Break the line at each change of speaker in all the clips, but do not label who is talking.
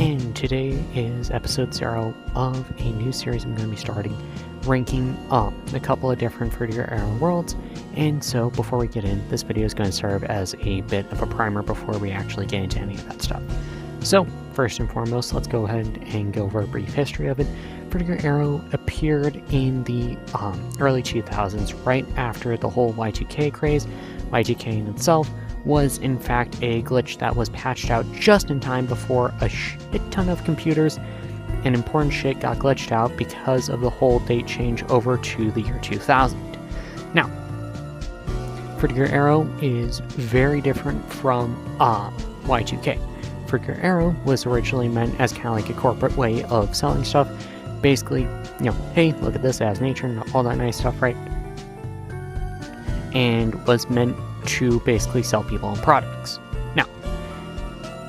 and today is episode 0 of a new series I'm going to be starting, ranking up a couple of different Fruit Your Arrow worlds. And so before we get in, this video is going to serve as a bit of a primer before we actually get into any of that stuff. So first and foremost, let's go ahead and go over a brief history of it. Fruit Your Arrow appeared in the early 2000s, right after the whole Y2K craze. Y2K in itself was in fact a glitch that was patched out just in time before a shit ton of computers and important shit got glitched out because of the whole date change over to the year 2000. Now, Fruit Your Arrow is very different from Y2K. Fruit Your Arrow was originally meant as kind of like a corporate way of selling stuff. Basically, hey, look at this, as nature and all that nice stuff, right? And was meant to basically sell people on products. Now,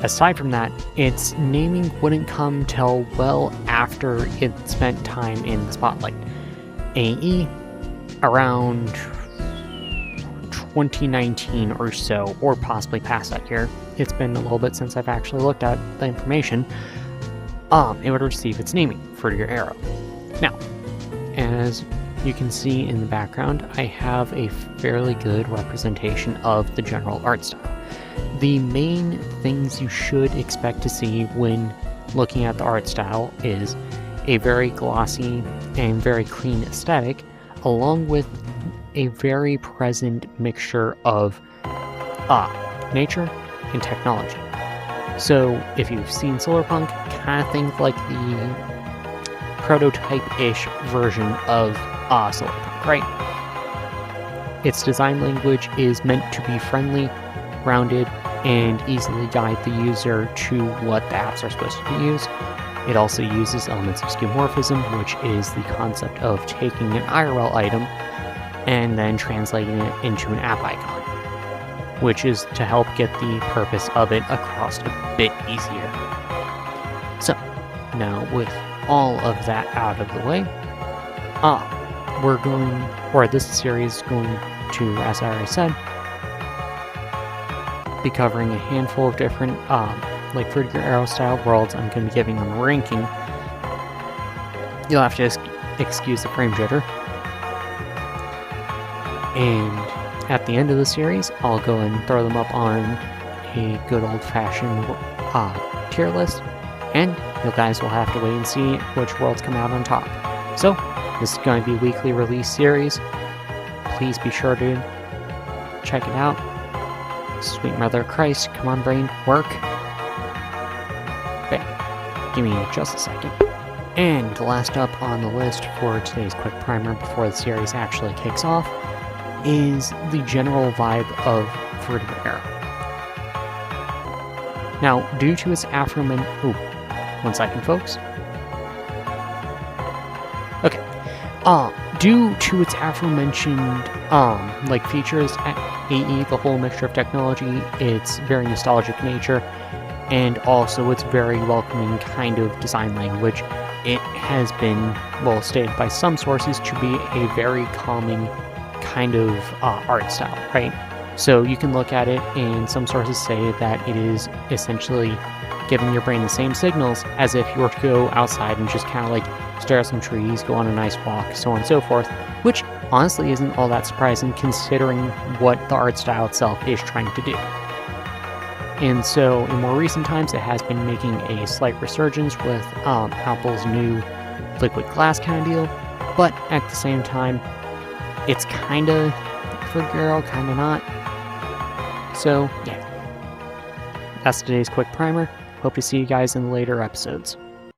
aside from that, its naming wouldn't come till well after it spent time in the spotlight. AE around 2019 or so, or possibly past that year. It's been a little bit since I've actually looked at the information. It would receive its naming, Fruit Your Arrow. Now, as you can see in the background, I have a fairly good representation of the general art style. The main things you should expect to see when looking at the art style is a very glossy and very clean aesthetic, along with a very present mixture of nature and technology. So if you've seen Solarpunk, kind of think like the prototype-ish version of Solarpunk, right? Its design language is meant to be friendly, rounded, and easily guide the user to what the apps are supposed to use. It also uses elements of skeuomorphism, which is the concept of taking an IRL item and then translating it into an app icon, which is to help get the purpose of it across a bit easier. So, now with all of that out of the way, this series is going to, as I already said, be covering a handful of different, like Fruit Your Arrow style worlds. I'm going to be giving them a ranking. You'll have to excuse the frame jitter. And at the end of the series, I'll go and throw them up on a good old-fashioned tier list, and you guys will have to wait and see which worlds come out on top. So, this is going to be a weekly release series. Please be sure to check it out. Sweet Mother of Christ, come on brain, work. Okay, give me just a second. And last up on the list for today's quick primer before the series actually kicks off is the general vibe of Fruit Your Arrow. Now, due to its aforementioned... one second, folks. Okay. Due to its aforementioned, features at AE, the whole mixture of technology, its very nostalgic nature, and also its very welcoming kind of design language, it has been, stated by some sources to be a very calming kind of art style, right? So you can look at it, and some sources say that it is essentially giving your brain the same signals as if you were to go outside and just kind of like stare at some trees, go on a nice walk, so on and so forth, which honestly isn't all that surprising considering what the art style itself is trying to do. And so in more recent times, it has been making a slight resurgence with Apple's new liquid glass kind of deal, but at the same time, it's kind of Fruit Your Arrow, kind of not. So, yeah. That's today's quick primer. Hope to see you guys in the later episodes.